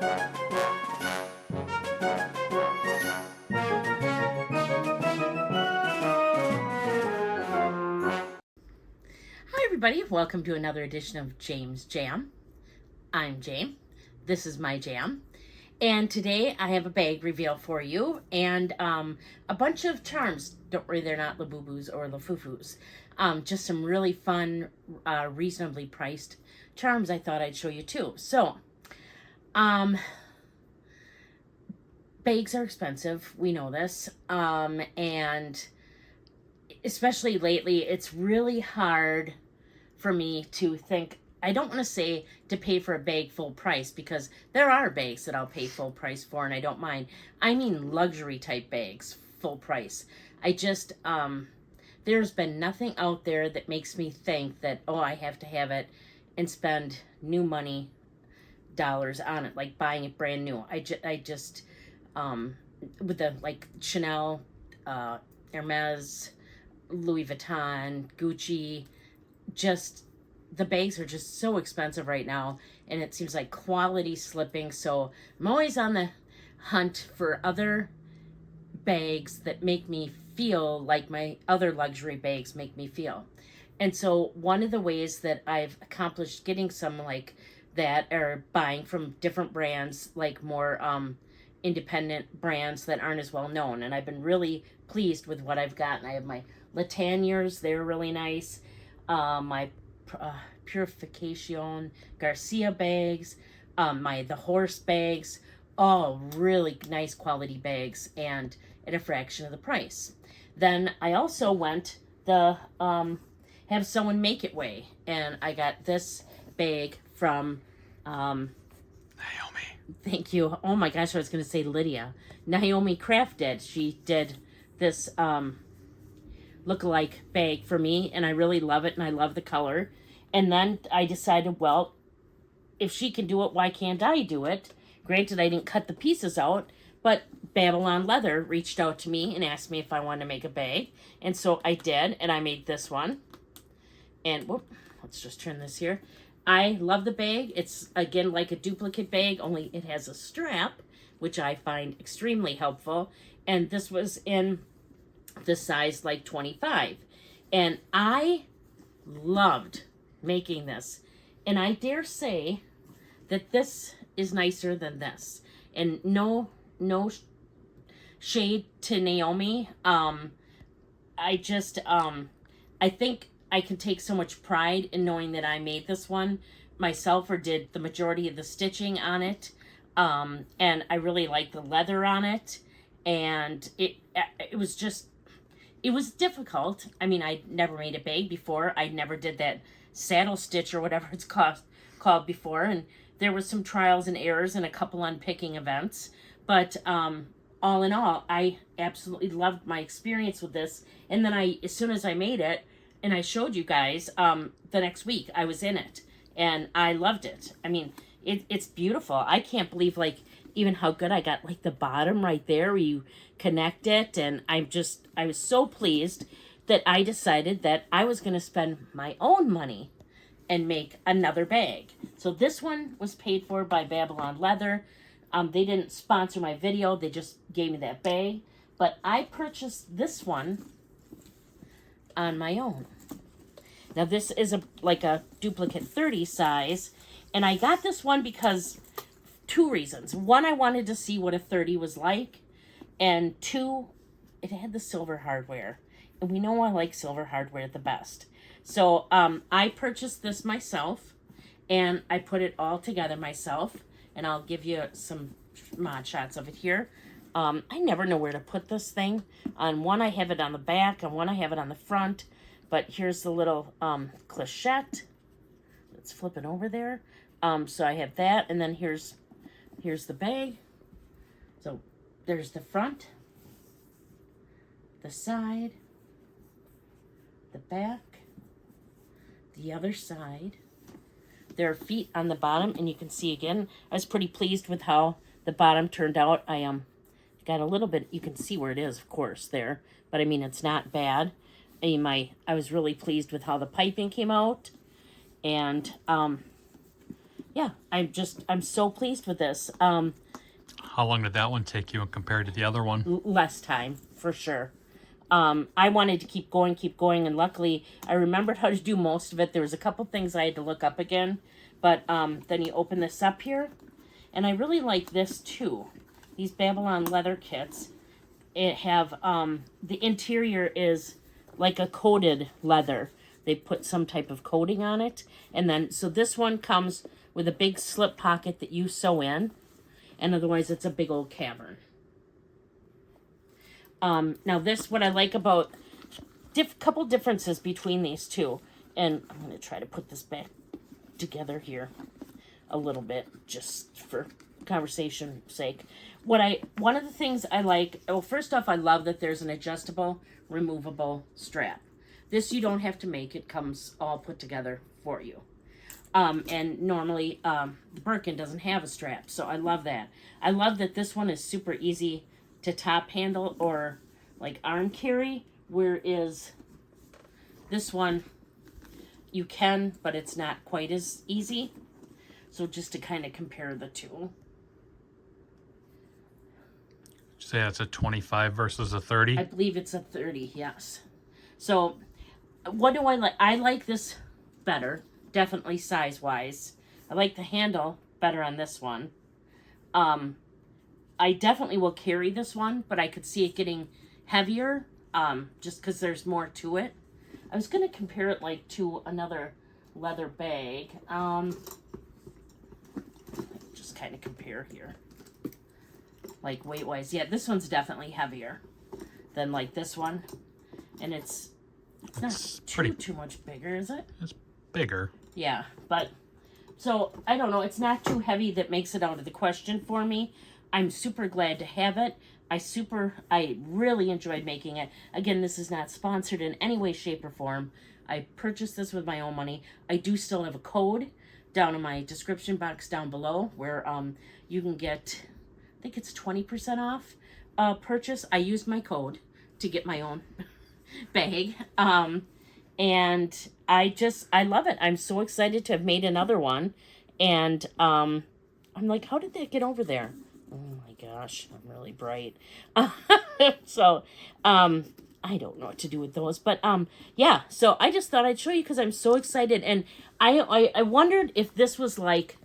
Hi everybody, welcome to another edition of Jame's Jam. I'm Jame. This is my jam. And today I have a bag reveal for you and a bunch of charms. Don't worry, they're not Labubus or Lafufus. Just some really fun, reasonably priced charms I thought I'd show you too. So, bags are expensive. We know this. And especially lately, it's really hard for me to think. I don't want to say to pay for a bag full price, because there are bags that I'll pay full price for and I don't mind. I mean luxury type bags, full price. I just, there's been nothing out there that makes me think that, oh, I have to have it and spend new money dollars on it, like buying it brand new. I just, with the, like, Chanel, Hermes, Louis Vuitton, Gucci, just, the bags are just so expensive right now, and it seems like quality slipping. So I'm always on the hunt for other bags that make me feel like my other luxury bags make me feel. And so one of the ways that I've accomplished getting some like that are buying from different brands, like more independent brands that aren't as well known. And I've been really pleased with what I've gotten. I have my Lataniers, they're really nice. My Purification Garcia bags, the horse bags, all really nice quality bags and at a fraction of the price. Then I also went the have someone make it way, and I got this bag from Naomi. Thank you. Oh my gosh, I was going to say Lydia. Naomi Crafted. She did this look-alike bag for me, and I really love it, and I love the color. And then I decided, well, if she can do it, why can't I do it? Granted, I didn't cut the pieces out, but Babylon Leather reached out to me and asked me if I wanted to make a bag. And so I did, and I made this one. And, whoop, let's just turn this here. I love the bag. It's, again, like a duplicate bag, only it has a strap, which I find extremely helpful. And this was in the size like 25. And I loved making this, and I dare say that this is nicer than this. And no shade to Naomi. I just I think I can take so much pride in knowing that I made this one myself, or did the majority of the stitching on it. And I really like the leather on it, and it was just, it was difficult. I mean, I'd never made a bag before. I never did that saddle stitch or whatever it's called before, and there was some trials and errors and a couple unpicking events, but all in all, I absolutely loved my experience with this. And then as soon as I made it and I showed you guys, the next week I was in it, and I loved it. I mean, it's beautiful. I can't believe, like, even how good I got, like, the bottom right there where you connect it, and I was so pleased that I decided that I was going to spend my own money and make another bag. So this one was paid for by Babylon Leather. They didn't sponsor my video. They just gave me that bag. But I purchased this one on my own. Now this is like a duplicate 30 size. And I got this one because two reasons. One, I wanted to see what a 30 was like. And two, it had the silver hardware. And we know I like silver hardware the best. So I purchased this myself, and I put it all together myself. And I'll give you some mod shots of it here. I never know where to put this thing. On one, I have it on the back. On one, I have it on the front. But here's the little clochette. Let's flip it over there. So I have that, and then here's the bag. So there's the front, the side, the back, the other side. There are feet on the bottom, and you can see again, I was pretty pleased with how the bottom turned out. I got a little bit, you can see where it is, of course, there, but I mean, it's not bad. I was really pleased with how the piping came out, and yeah, I'm so pleased with this. How long did that one take you compared to the other one? Less time, for sure. I wanted to keep going, and luckily I remembered how to do most of it. There was a couple things I had to look up again, but then you open this up here, and I really like this too. These Babylon leather kits, it have, the interior is like a coated leather. They put some type of coating on it, and then, so this one comes with a big slip pocket that you sew in, and otherwise it's a big old cavern. Now this, what I like about, couple differences between these two, and I'm going to try to put this back together here a little bit, just for conversation sake. One of the things I like, well, first off, I love that there's an adjustable, removable strap. This you don't have to make, it comes all put together for you. And normally, the Birkin doesn't have a strap, so I love that. I love that this one is super easy to top handle or like arm carry, whereas this one you can, but it's not quite as easy. So just to kind of compare the two. Say that's a 25 versus a 30? I believe it's a 30, yes. So what do I like? I like this better, definitely size-wise. I like the handle better on this one. I definitely will carry this one, but I could see it getting heavier, just because there's more to it. I was going to compare it like to another leather bag. Just kind of compare here. Like weight-wise. Yeah, this one's definitely heavier than like this one. And it's not too much bigger, is it? It's bigger. Yeah, but so I don't know, it's not too heavy that makes it out of the question for me. I'm super glad to have it. I really enjoyed making it. Again, this is not sponsored in any way, shape, or form. I purchased this with my own money. I do still have a code down in my description box down below where you can get, I think it's 20% off purchase. I used my code to get my own bag. And I love it. I'm so excited to have made another one. And I'm like, how did that get over there? Oh my gosh, I'm really bright. So, I don't know what to do with those, but, yeah, so I just thought I'd show you because I'm so excited. And I wondered if this was like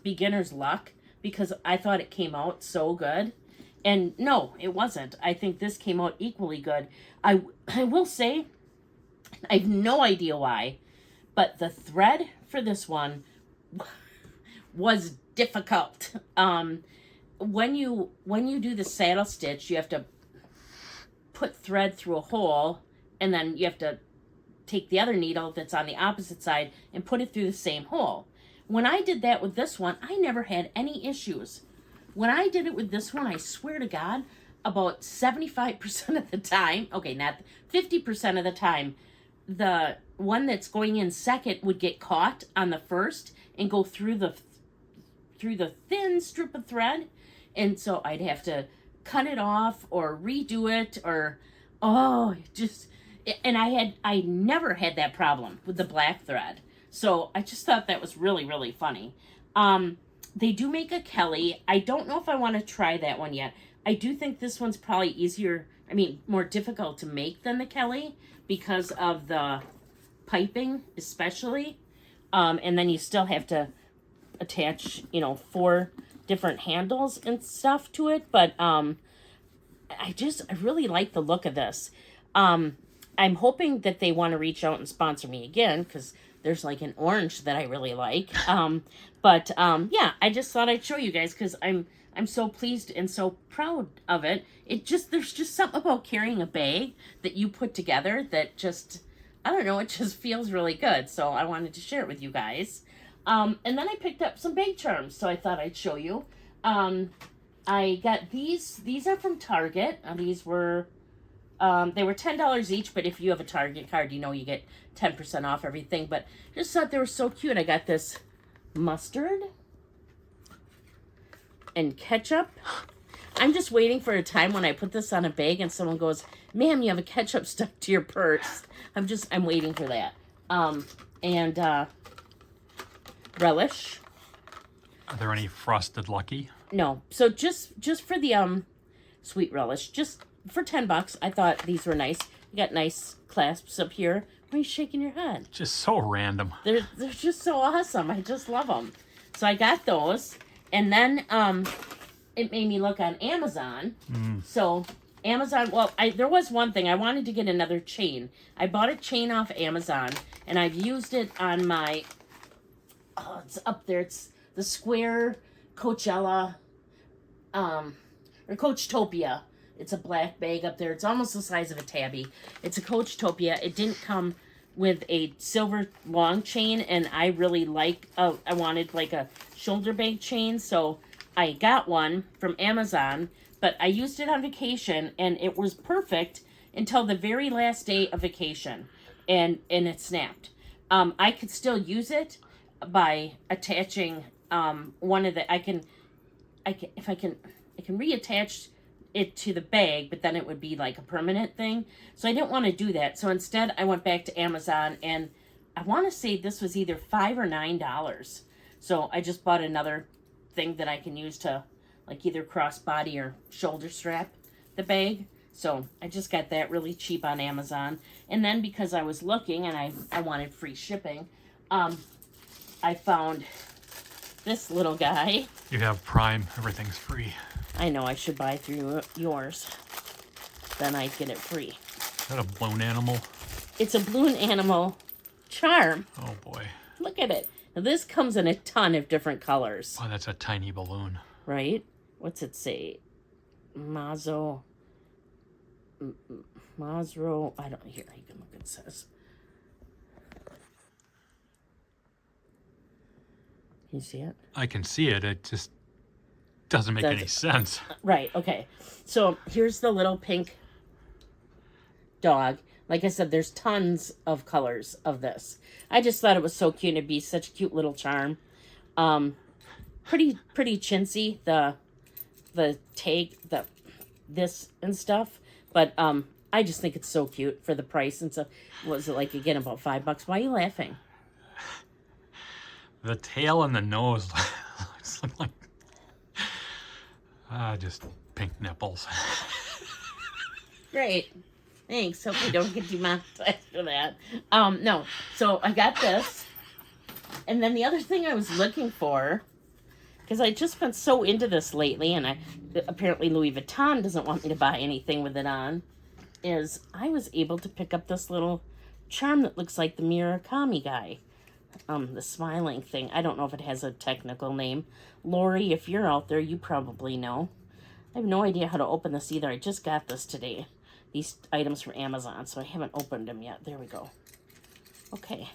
beginner's luck because I thought it came out so good. And no, it wasn't. I think this came out equally good. I will say, I have no idea why, but the thread for this one was difficult. When you do the saddle stitch, you have to put thread through a hole, and then you have to take the other needle that's on the opposite side and put it through the same hole. When I did that with this one, I never had any issues. When I did it with this one, I swear to God, about 75% of the time, okay, not 50% of the time, the one that's going in second would get caught on the first and go through the thin strip of thread. And so I'd have to cut it off or redo it or, and I never had that problem with the black thread. So I just thought that was really, really funny. They do make a Kelly. I don't know if I want to try that one yet. I do think this one's probably more difficult to make than the Kelly because of the piping, especially. And then you still have to attach, 4 different handles and stuff to it. But I really like the look of this. I'm hoping that they want to reach out and sponsor me again because there's like an orange that I really like. Yeah, I just thought I'd show you guys because I'm so pleased and so proud of it. There's just something about carrying a bag that you put together that just, I don't know, it just feels really good. So I wanted to share it with you guys. And then I picked up some bag charms, so I thought I'd show you. I got these. These are from Target. These were, they were $10 each, but if you have a Target card, you get 10% off everything. But just thought they were so cute. I got this mustard and ketchup. I'm just waiting for a time when I put this on a bag and someone goes, "Ma'am, you have a ketchup stuck to your purse." I'm waiting for that. And relish. Are there any frosted Lucky? No. So just for the sweet relish, just for $10, I thought these were nice. You got nice clasps up here. Why are you shaking your head? Just so random. They're just so awesome. I just love them. So I got those, and then it made me look on Amazon. So Amazon. Well, there was one thing I wanted to get another chain. I bought a chain off Amazon, and I've used it on my. Oh, it's up there. It's the square Coachella, or Coachtopia. It's a black bag up there. It's almost the size of a tabby. It's a Coachtopia. It didn't come with a silver long chain, and I really I wanted like a shoulder bag chain, so I got one from Amazon, but I used it on vacation, and it was perfect until the very last day of vacation, and it snapped. I could still use it by attaching one of the, I can reattach it to the bag, but then it would be like a permanent thing. So I didn't want to do that. So instead I went back to Amazon, and I want to say this was either $5 or $9. So I just bought another thing that I can use to like either crossbody or shoulder strap the bag. So I just got that really cheap on Amazon. And then because I was looking and I wanted free shipping, I found this little guy. You have Prime, everything's free. I know, I should buy through yours. Then I'd get it free. Is that a balloon animal? It's a balloon animal charm. Oh boy. Look at it. Now this comes in a ton of different colors. Oh, that's a tiny balloon. Right? What's it say? Mazro. I don't, here, you can look, it says. Can you see it? I can see it. It just doesn't make any sense. Right, okay. So here's the little pink dog. Like I said, there's tons of colors of this. I just thought it was so cute. It'd be such a cute little charm. Pretty chintzy, the tag, this and stuff. But I just think it's so cute for the price and stuff. Was it like, again, about $5? Why are you laughing? The tail and the nose looks like just pink nipples. Great. Thanks. Hope we don't get demonetized for that. No. So I got this. And then the other thing I was looking for, because I just been so into this lately, and apparently Louis Vuitton doesn't want me to buy anything with it on, is I was able to pick up this little charm that looks like the Murakami guy. The smiling thing. I don't know if it has a technical name. Lori, if you're out there, you probably know. I have no idea how to open this either. I just got this today. These items from Amazon, so I haven't opened them yet. There we go. Okay.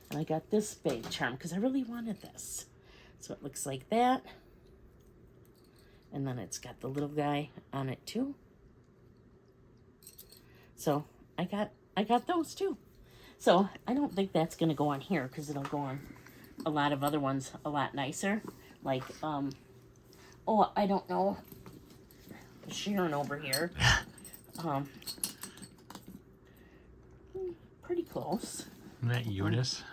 And I got this big charm because I really wanted this. So it looks like that. And then it's got the little guy on it too. So I got those too. So I don't think that's going to go on here because it'll go on a lot of other ones a lot nicer. Like, oh, I don't know. Sharon over here. Pretty close. Isn't that Eunice?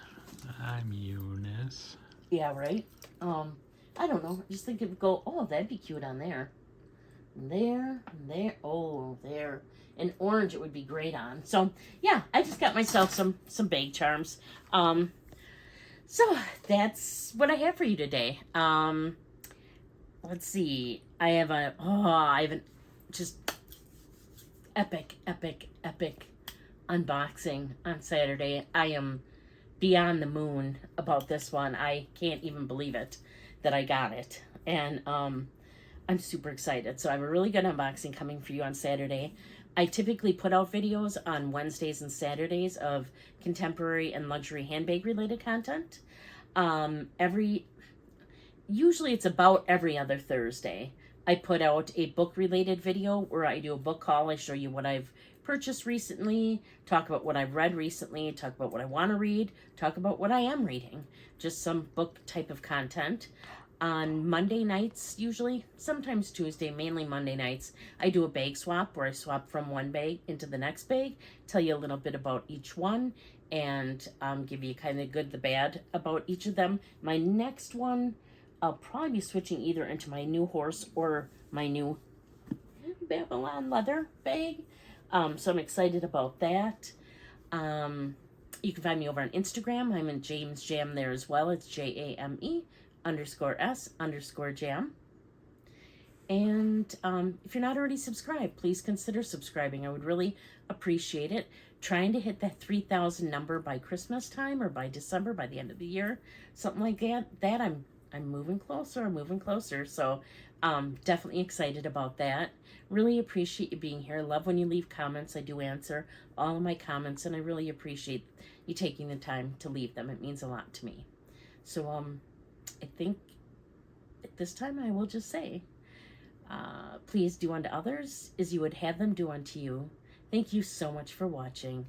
I'm Eunice. Yeah, right? I don't know. I just think it would go, oh, that'd be cute on there. There, oh, there. And orange it would be great on. So, yeah, I just got myself some bag charms. So, that's what I have for you today. Let's see. I have an just epic unboxing on Saturday. I am beyond the moon about this one. I can't even believe it that I got it. And I'm super excited. So I have a really good unboxing coming for you on Saturday. I typically put out videos on Wednesdays and Saturdays of contemporary and luxury handbag related content. Usually it's about every other Thursday. I put out a book related video where I do a book haul. I show you what I've purchased recently, talk about what I've read recently, talk about what I want to read, talk about what I am reading. Just some book type of content. On Monday nights, usually, sometimes Tuesday, mainly Monday nights, I do a bag swap where I swap from one bag into the next bag, tell you a little bit about each one, and give you kind of good, the bad about each of them. My next one, I'll probably be switching either into my new horse or my new Babylon leather bag. So I'm excited about that. You can find me over on Instagram. I'm in James Jam there as well. It's JAME_S_Jam. And if you're not already subscribed, please consider subscribing. I would really appreciate it. Trying to hit that 3,000 number by Christmas time or by December, by the end of the year, something like that. I'm moving closer. I'm moving closer. So definitely excited about that. Really appreciate you being here. Love when you leave comments. I do answer all of my comments, and I really appreciate you taking the time to leave them. It means a lot to me. So I think at this time I will just say, please do unto others as you would have them do unto you. Thank you so much for watching.